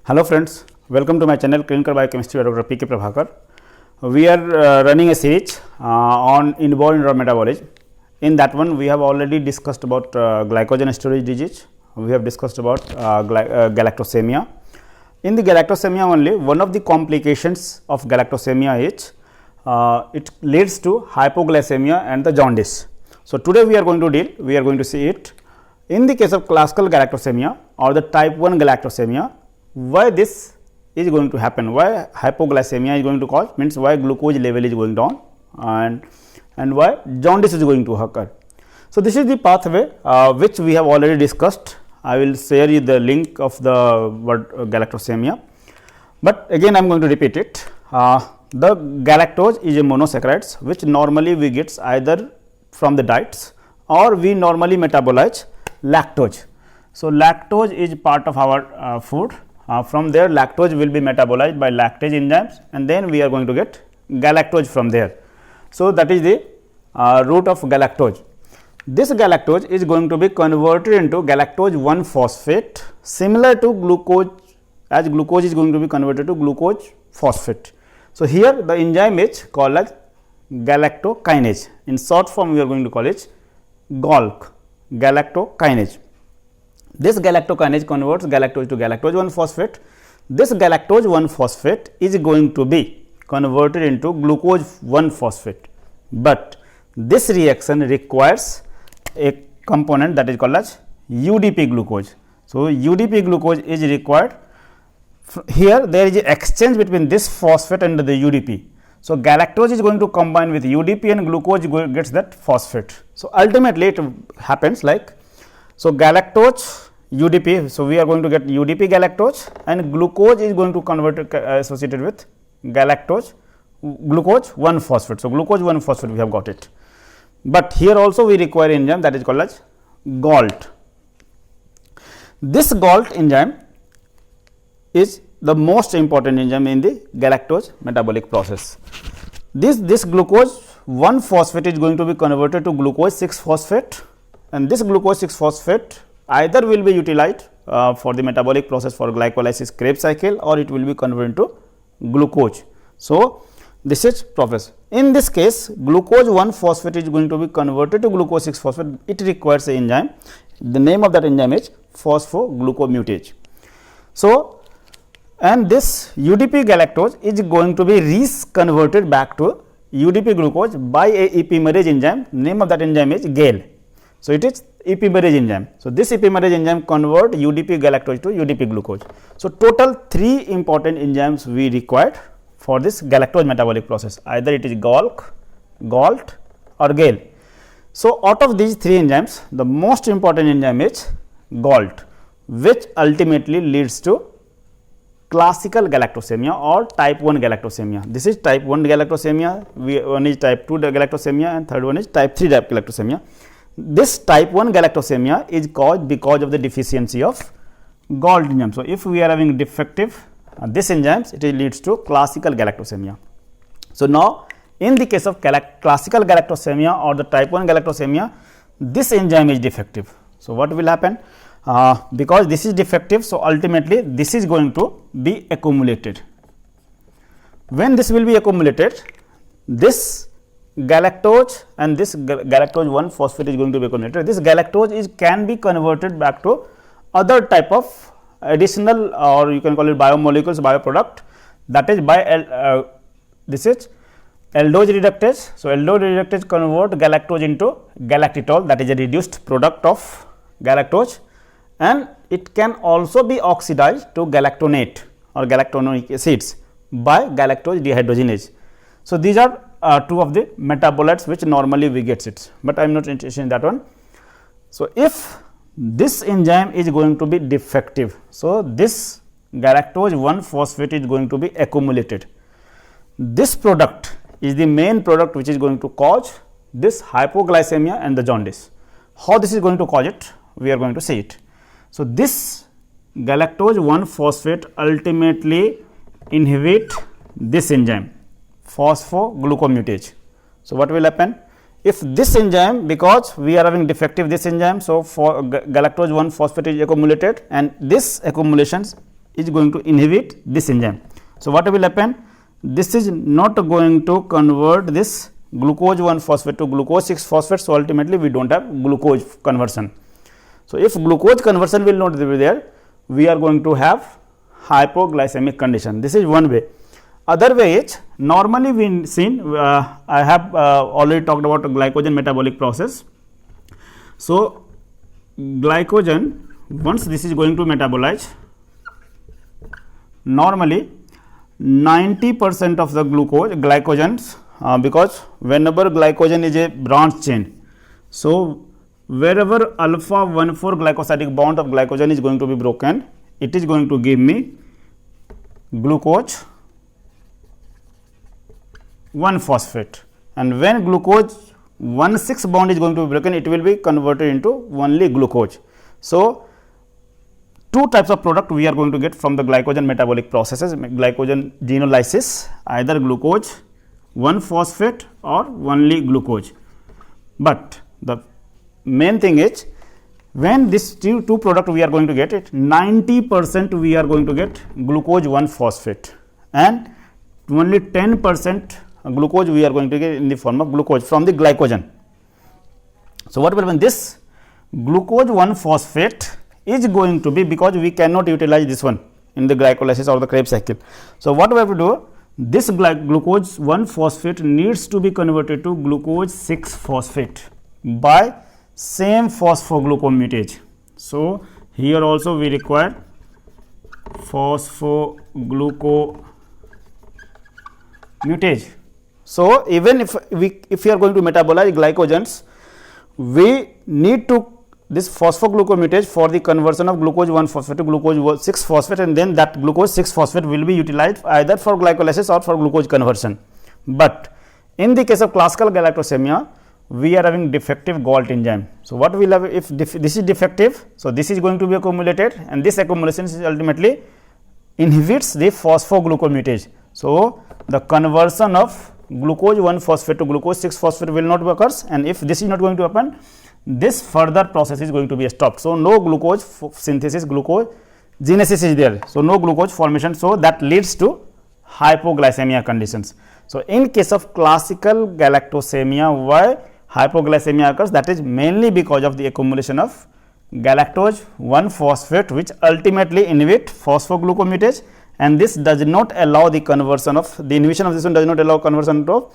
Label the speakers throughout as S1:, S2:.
S1: Hello friends, welcome to my channel Clinical Biochemistry by Dr. P.K. Prabhakar. We are running a series on inborn neurometabolism. In that one we have already discussed about glycogen storage disease, we have discussed about galactosemia. In the galactosemia only, one of the complications of galactosemia is it leads to hypoglycemia and the jaundice. So, today we are going to see it. In the case of classical galactosemia or the type 1 galactosemia, why this is going to happen, why hypoglycemia is going to cause, means why glucose level is going down and why jaundice is going to occur. So, this is the pathway which we have already discussed. I will share you the link of the word galactosemia, but again I am going to repeat it. The galactose is a monosaccharide which normally we get either from the diets or we normally metabolize lactose. So, lactose is part of our food. From there lactose will be metabolized by lactase enzymes and then we are going to get galactose from there. So, that is the root of galactose. This galactose is going to be converted into galactose 1 phosphate similar to glucose, as glucose is going to be converted to glucose phosphate. So, here the enzyme is called as galactokinase. In short form we are going to call it GALK, galactokinase. This galactokinase converts galactose to galactose 1 phosphate. This galactose 1 phosphate is going to be converted into glucose 1 phosphate, but this reaction requires a component that is called as UDP-glucose. So, UDP-glucose is required. Here there is an exchange between this phosphate and the UDP. So, galactose is going to combine with UDP and glucose gets that phosphate. So, ultimately it happens like, so galactose UDP, so we are going to get UDP galactose and glucose is going to convert associated with galactose glucose 1 phosphate. So, glucose 1 phosphate we have got it, but here also we require enzyme that is called as GALT. This GALT enzyme is the most important enzyme in the galactose metabolic process. This glucose 1 phosphate is going to be converted to glucose 6 phosphate, and this glucose 6 phosphate either will be utilized for the metabolic process for glycolysis Krebs cycle or it will be converted to glucose. So, this is process. In this case glucose 1 phosphate is going to be converted to glucose 6 phosphate. It requires an enzyme. The name of that enzyme is phosphoglucomutase. So, and this UDP galactose is going to be reconverted back to UDP glucose by a epimerase enzyme. Name of that enzyme is GALE. So, it is epimerase enzyme. So, this epimerase enzyme convert UDP galactose to UDP glucose. So, total 3 important enzymes we required for this galactose metabolic process, either it is GALK, GALT or GALE. So, out of these 3 enzymes the most important enzyme is GALT, which ultimately leads to classical galactosemia or type 1 galactosemia. This is type 1 galactosemia, one is type 2 galactosemia and third one is type 3 galactosemia. This type 1 galactosemia is caused because of the deficiency of GALT enzyme. So, if we are having defective this enzymes, it leads to classical galactosemia. So, now in the case of classical galactosemia or the type 1 galactosemia, this enzyme is defective. So, what will happen? Because this is defective, so ultimately this is going to be accumulated. When this will be accumulated, this galactose and this galactose 1 phosphate is going to be accumulated. This galactose can be converted back to other type of additional, or you can call it biomolecules, bioproduct, that is by this is aldose reductase. So, aldose reductase convert galactose into galactitol, that is a reduced product of galactose, and it can also be oxidized to galactonate or galactonic acids by galactose dehydrogenase. So, these are 2 of the metabolites which normally we get it, but I am not interested in that one. So, if this enzyme is going to be defective, so this galactose 1 phosphate is going to be accumulated. This product is the main product which is going to cause this hypoglycemia and the jaundice. How this is going to cause it? We are going to see it. So, this galactose 1 phosphate ultimately inhibit this enzyme phosphoglucomutase. So, what will happen? If this enzyme, because we are having defective this enzyme, so for galactose 1 phosphate is accumulated and this accumulations is going to inhibit this enzyme. So, what will happen? This is not going to convert this glucose 1 phosphate to glucose 6 phosphate. So, ultimately we do not have glucose conversion. So, if glucose conversion will not be there, we are going to have hypoglycemic condition. This is one way. Other way is, normally we seen I have already talked about glycogen metabolic process. So, glycogen, once this is going to metabolize, normally 90% of the glycogens, because whenever glycogen is a branch chain, so wherever alpha 1,4 glycosidic bond of glycogen is going to be broken, it is going to give me glucose 1 phosphate, and when glucose 1,6 bond is going to be broken, it will be converted into only glucose. So, two types of product we are going to get from the glycogen metabolic processes, glycogen genolysis, either glucose 1 phosphate or only glucose. But the main thing is, when this two product we are going to get it, 90% we are going to get glucose 1 phosphate, and only 10% glucose we are going to get in the form of glucose from the glycogen. So, what will happen? This glucose 1 phosphate is going to be, because we cannot utilize this one in the glycolysis or the Krebs cycle. So, what we have to do? This glucose 1 phosphate needs to be converted to glucose 6 phosphate by same phosphoglucomutase. So, here also we require phosphoglucomutase. So, even if we are going to metabolize glycogens, we need to this phosphoglucomutase for the conversion of glucose 1 phosphate to glucose 6 phosphate, and then that glucose 6 phosphate will be utilized either for glycolysis or for glucose conversion. But in the case of classical galactosemia, we are having defective GALT enzyme. So, what we will have if this is defective? So, this is going to be accumulated, and this accumulation is ultimately inhibits the phosphoglucomutase. So, the conversion of glucose 1 phosphate to glucose 6 phosphate will not occurs, and if this is not going to happen, this further process is going to be stopped. So, no glucose synthesis, glucose genesis is there. So, no glucose formation. So, that leads to hypoglycemia conditions. So, in case of classical galactosemia, why hypoglycemia occurs? That is mainly because of the accumulation of galactose 1 phosphate, which ultimately inhibit phosphoglucomutase, and this does not allow the conversion of the inhibition of this one does not allow conversion of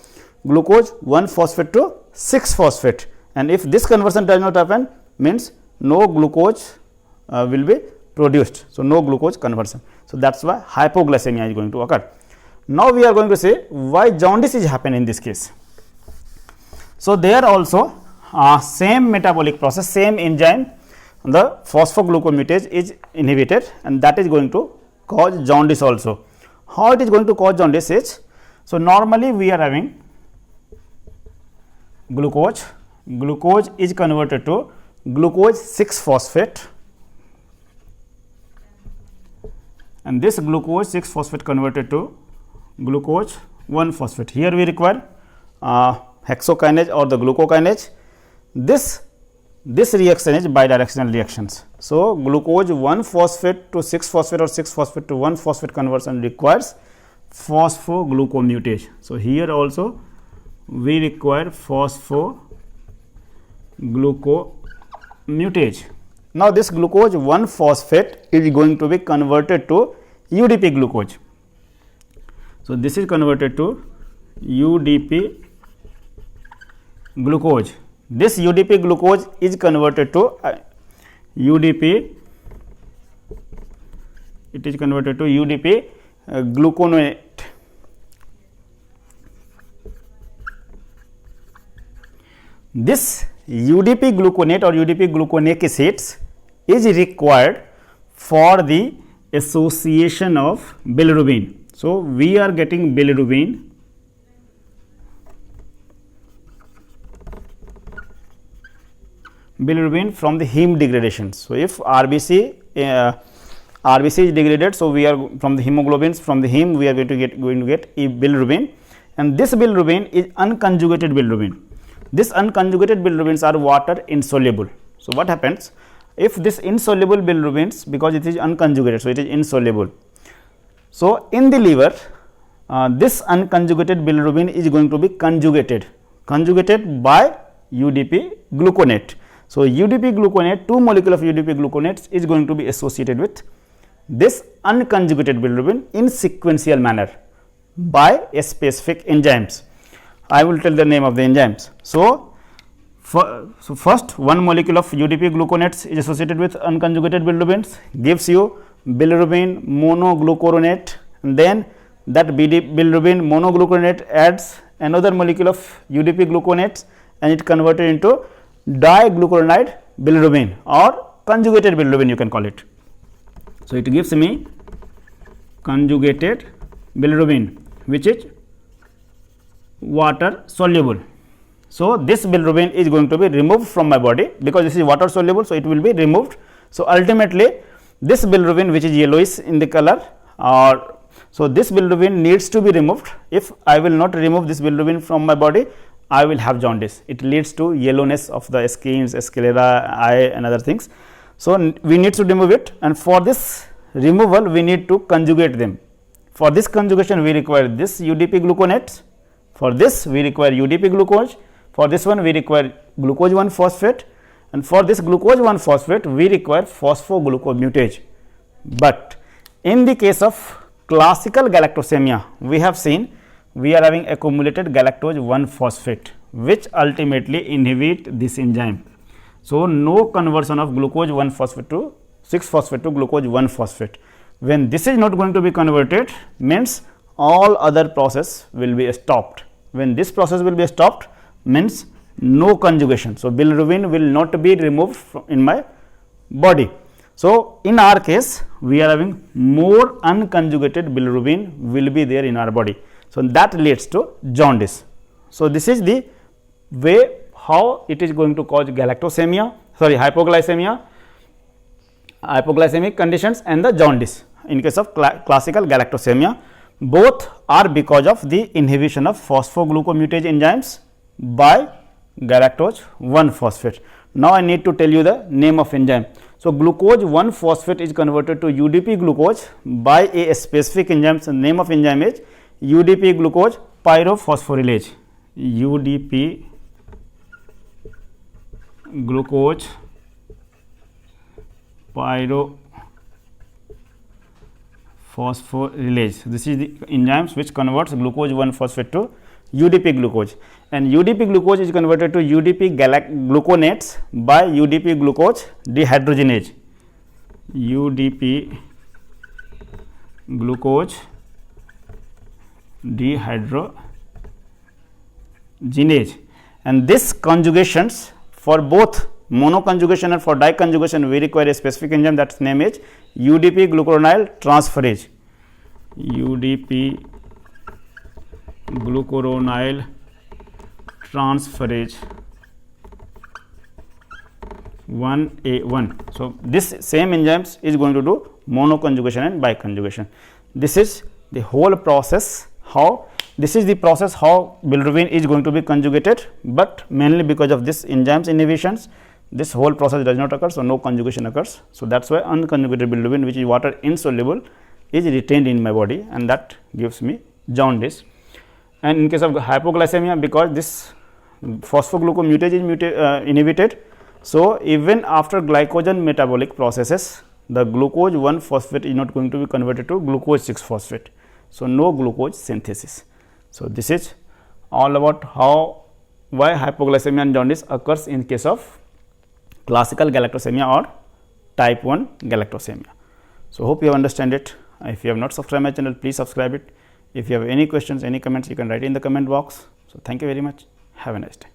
S1: glucose 1 phosphate to 6 phosphate. And if this conversion does not happen, means no glucose will be produced. So, no glucose conversion. So, that is why hypoglycemia is going to occur. Now, we are going to say why jaundice is happen in this case. So, there also same metabolic process, same enzyme, the phosphoglucomutase is inhibited, and that is going to cause jaundice also. How it is going to cause jaundice is, so normally we are having glucose is converted to glucose 6 phosphate, and this glucose 6 phosphate converted to glucose 1 phosphate. Here we require hexokinase or the glucokinase. This reaction is bidirectional reactions. So, glucose 1 phosphate to 6 phosphate or 6 phosphate to 1 phosphate conversion requires phosphoglucomutase. So, here also we require phosphoglucomutase. Now, this glucose 1 phosphate is going to be converted to UDP-glucose. So, this is converted to UDP-glucose. This UDP-glucose is converted to UDP-glucoronate. This UDP-gluconate or UDP-gluconate acids is required for the association of bilirubin. So, we are getting bilirubin from the heme degradation. So, if RBC is degraded, so we are from the hemoglobins from the heme we are going to get bilirubin, and this bilirubin is unconjugated bilirubin. This unconjugated bilirubins are water insoluble. So, what happens if this insoluble bilirubins, because it is unconjugated, so it is insoluble. So, in the liver this unconjugated bilirubin is going to be conjugated by UDP-gluconate. So, UDP-gluconate, 2 molecule of UDP-gluconates is going to be associated with this unconjugated bilirubin in sequential manner by a specific enzymes. I will tell the name of the enzymes. So, first one molecule of UDP-gluconates is associated with unconjugated bilirubins, gives you bilirubin monoglucoronate, and then that bilirubin monoglucoronate adds another molecule of UDP-gluconates and it converted into diglucuronide bilirubin or conjugated bilirubin, you can call it. So, it gives me conjugated bilirubin which is water soluble. So, this bilirubin is going to be removed from my body because this is water soluble. So, it will be removed. So, ultimately this bilirubin which is yellowish in the color, or so this bilirubin needs to be removed. If I will not remove this bilirubin from my body, I will have jaundice. It leads to yellowness of the skins, sclera, eye and other things. So, we need to remove it, and for this removal we need to conjugate them. For this conjugation we require this UDP-gluconate, for this we require UDP-glucose, for this one we require glucose 1 phosphate, and for this glucose 1 phosphate we require phosphoglucomutase. But in the case of classical galactosemia, we have seen we are having accumulated galactose 1 phosphate which ultimately inhibit this enzyme. So, no conversion of glucose 1 phosphate to 6 phosphate to glucose 1 phosphate. When this is not going to be converted, means all other process will be stopped. When this process will be stopped, means no conjugation. So, bilirubin will not be removed in my body. So, in our case we are having more unconjugated bilirubin will be there in our body. So, that leads to jaundice. So, this is the way how it is going to cause galactosemia, hypoglycemia, hypoglycemic conditions and the jaundice. In case of classical galactosemia, both are because of the inhibition of phosphoglucomutase enzymes by galactose 1 phosphate. Now, I need to tell you the name of enzyme. So, glucose 1 phosphate is converted to UDP-glucose by a specific enzyme. So, name of enzyme is UDP-glucose pyrophosphorylase. UDP-glucose pyrophosphorylase. This is the enzymes which converts glucose 1 phosphate to UDP-glucose, and UDP-glucose is converted to UDP-gluconates by UDP-glucose dehydrogenase. UDP-glucose dehydrogenase, and this conjugations for both monoconjugation and for diconjugation we require a specific enzyme, that name is UDP-glucoronate transferase. UDP-glucoronate transferase 1A1. So, this same enzymes is going to do monoconjugation and biconjugation. This is the whole process how bilirubin is going to be conjugated, but mainly because of this enzymes inhibitions this whole process does not occur. So, no conjugation occurs. So, that is why unconjugated bilirubin which is water insoluble is retained in my body, and that gives me jaundice. And in case of hypoglycemia, because this phosphoglucomutase is inhibited, so even after glycogen metabolic processes the glucose 1 phosphate is not going to be converted to glucose 6 phosphate. So, no glucose synthesis. So, this is all about why hypoglycemia and jaundice occurs in case of classical galactosemia or type 1 galactosemia. So, hope you understand it. If you have not subscribed my channel, please subscribe it. If you have any questions, any comments, you can write in the comment box. So, thank you very much. Have a nice day.